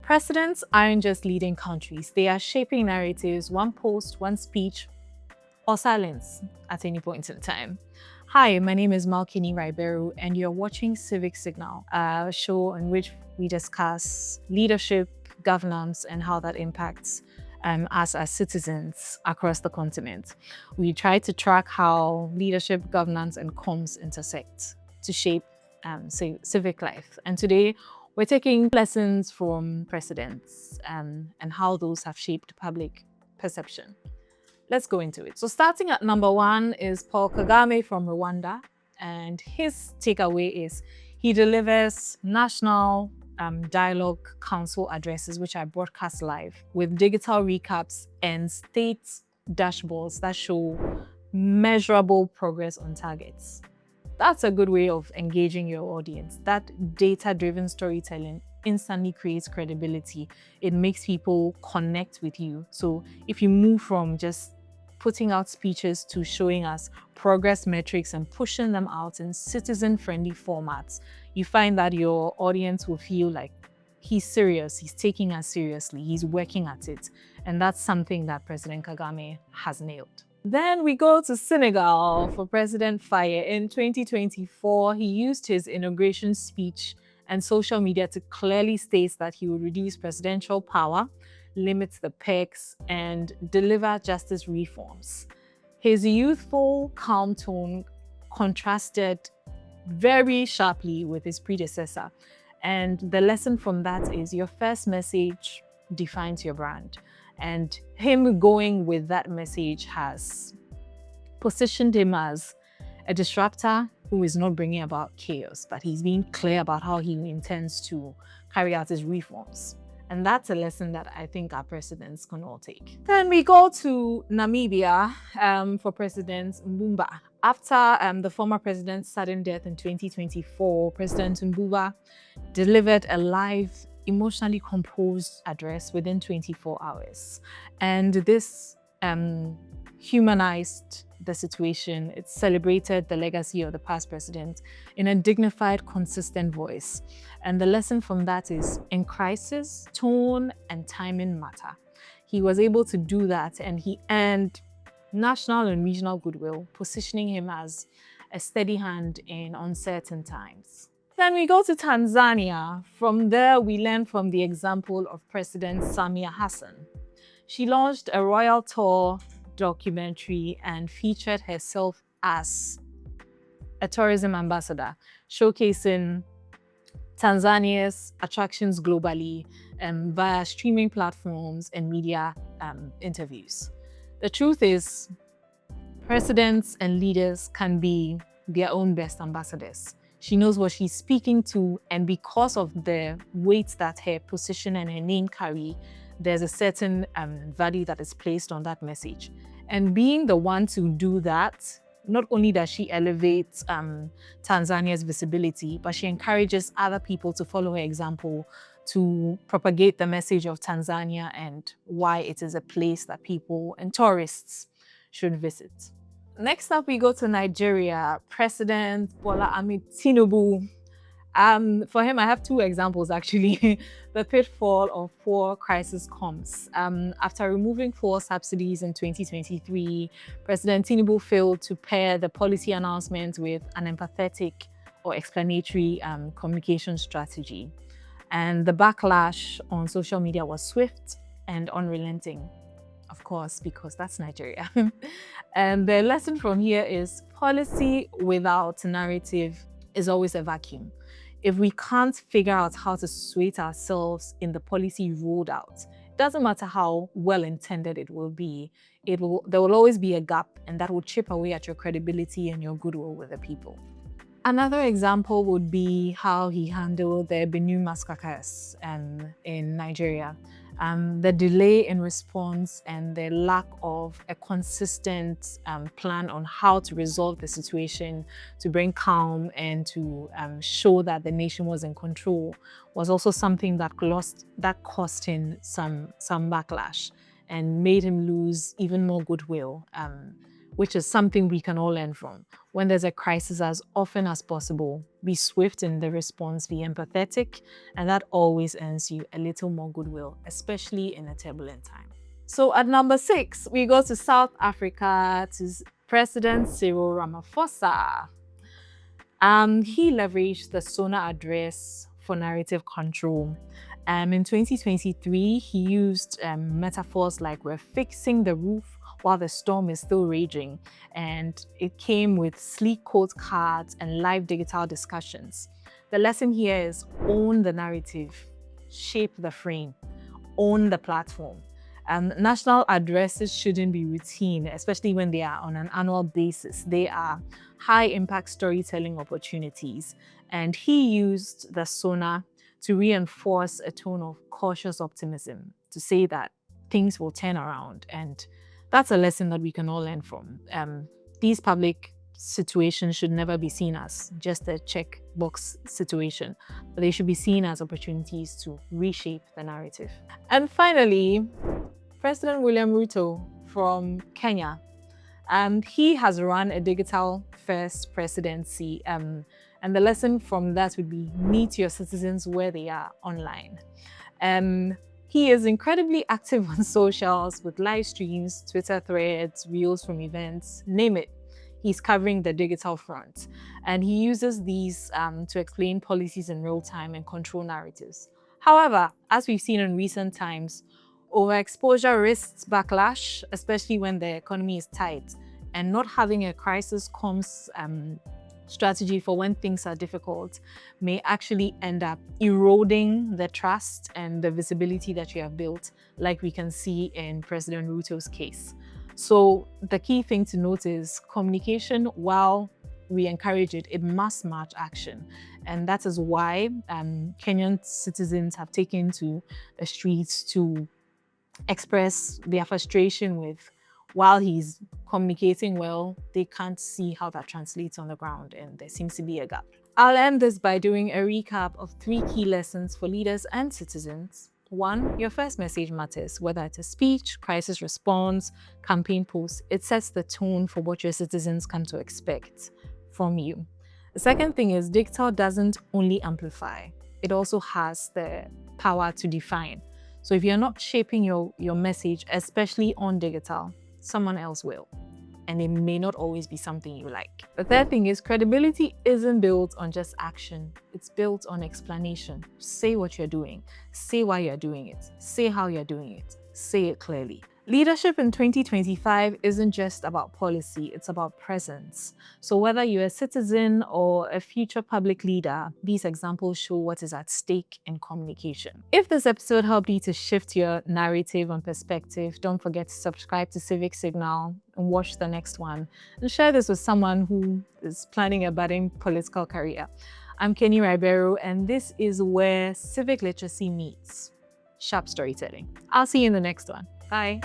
Presidents aren't just leading countries, they are shaping narratives, one post, one speech, or silence at any point in time. Hi, my name is Ribeiro, and you're watching Civic Signal, a show in which we discuss leadership, governance, and how that impacts us as citizens across the continent. We try to track how leadership, governance, and comms intersect to shape civic life. And today, we're taking lessons from presidents and how those have shaped public perception. Let's go into it. So starting at number 1 is Paul Kagame from Rwanda. And his takeaway is he delivers national dialogue council addresses, which are broadcast live with digital recaps and state dashboards that show measurable progress on targets. That's a good way of engaging your audience. That data-driven storytelling instantly creates credibility. It makes people connect with you. So if you move from just putting out speeches to showing us progress metrics and pushing them out in citizen-friendly formats, you find that your audience will feel like he's serious, he's taking us seriously, he's working at it. And that's something that President Kagame has nailed. Then we go to Senegal for President Faye. In 2024, he used his inauguration speech and social media to clearly state that he would reduce presidential power, limit the perks, and deliver justice reforms. His youthful, calm tone contrasted very sharply with his predecessor. And the lesson from that is your first message defines your brand. And him going with that message has positioned him as a disruptor who is not bringing about chaos, but he's being clear about how he intends to carry out his reforms. And that's a lesson that I think our presidents can all take. Then we go to Namibia for President Mbumba. After the former president's sudden death in 2024, President Mbumba delivered a live, emotionally composed address within 24 hours. And this humanized the situation. It celebrated the legacy of the past president in a dignified, consistent voice. And the lesson from that is, in crisis, tone and timing matter. He was able to do that, and he earned national and regional goodwill, positioning him as a steady hand in uncertain times. Then we go to Tanzania. From there, we learn from the example of President Samia Hassan. She launched a royal tour documentary and featured herself as a tourism ambassador, showcasing Tanzania's attractions globally via streaming platforms and media interviews. The truth is, presidents and leaders can be their own best ambassadors. She knows what she's speaking to, and because of the weight that her position and her name carry, there's a certain value that is placed on that message. And being the one to do that, not only does she elevate Tanzania's visibility, but she encourages other people to follow her example to propagate the message of Tanzania and why it is a place that people and tourists should visit. Next up, we go to Nigeria. President Bola Ahmed Tinubu. For him, I have 2 examples actually. The pitfall of poor crisis comms. After removing fuel subsidies in 2023, President Tinubu failed to pair the policy announcement with an empathetic or explanatory communication strategy. And the backlash on social media was swift and unrelenting, of course, because that's Nigeria. And the lesson from here is policy without narrative is always a vacuum. If we can't figure out how to sway ourselves in the policy rolled out, it doesn't matter how well-intended it will be, there will always be a gap, and that will chip away at your credibility and your goodwill with the people. Another example would be how he handled the Benue massacres in Nigeria. The delay in response and the lack of a consistent plan on how to resolve the situation, to bring calm and to show that the nation was in control, was also something that cost him some backlash and made him lose even more goodwill which is something we can all learn from. When there's a crisis, as often as possible, be swift in the response, be empathetic, and that always earns you a little more goodwill, especially in a turbulent time. So at number 6, we go to South Africa, to President Cyril Ramaphosa. He leveraged the SONA address for narrative control. In 2023, he used metaphors like we're fixing the roof while the storm is still raging, and it came with sleek quote cards and live digital discussions. The lesson here is own the narrative, shape the frame, own the platform. National addresses shouldn't be routine, especially when they are on an annual basis. They are high-impact storytelling opportunities, and he used the SONA to reinforce a tone of cautious optimism, to say that things will turn around, and that's a lesson that we can all learn from. These public situations should never be seen as just a checkbox situation, but they should be seen as opportunities to reshape the narrative. And finally, President William Ruto from Kenya. He has run a digital-first presidency, and the lesson from that would be meet your citizens where they are online. He is incredibly active on socials with live streams, Twitter threads, reels from events, name it. He's covering the digital front. And he uses these to explain policies in real time and control narratives. However, as we've seen in recent times, overexposure risks backlash, especially when the economy is tight. And not having a crisis comms strategy for when things are difficult may actually end up eroding the trust and the visibility that you have built, like we can see in President Ruto's case. So the key thing to note is communication, while we encourage it, it must match action. And that is why Kenyan citizens have taken to the streets to express their frustration with, while he's communicating well, they can't see how that translates on the ground, and there seems to be a gap. I'll end this by doing a recap of 3 key lessons for leaders and citizens. 1, your first message matters, whether it's a speech, crisis response, campaign post. It sets the tone for what your citizens come to expect from you. The second thing is digital doesn't only amplify, it also has the power to define. So if you're not shaping your message, especially on digital, someone else will. And it may not always be something you like. The third thing is credibility isn't built on just action. It's built on explanation. Say what you're doing. Say why you're doing it. Say how you're doing it. Say it clearly. Leadership in 2025 isn't just about policy, it's about presence. So whether you're a citizen or a future public leader, these examples show what is at stake in communication. If this episode helped you to shift your narrative and perspective, don't forget to subscribe to Civic Signal and watch the next one. And share this with someone who is planning a budding political career. I'm Kenny Ribeiro, and this is where civic literacy meets sharp storytelling. I'll see you in the next one. Bye.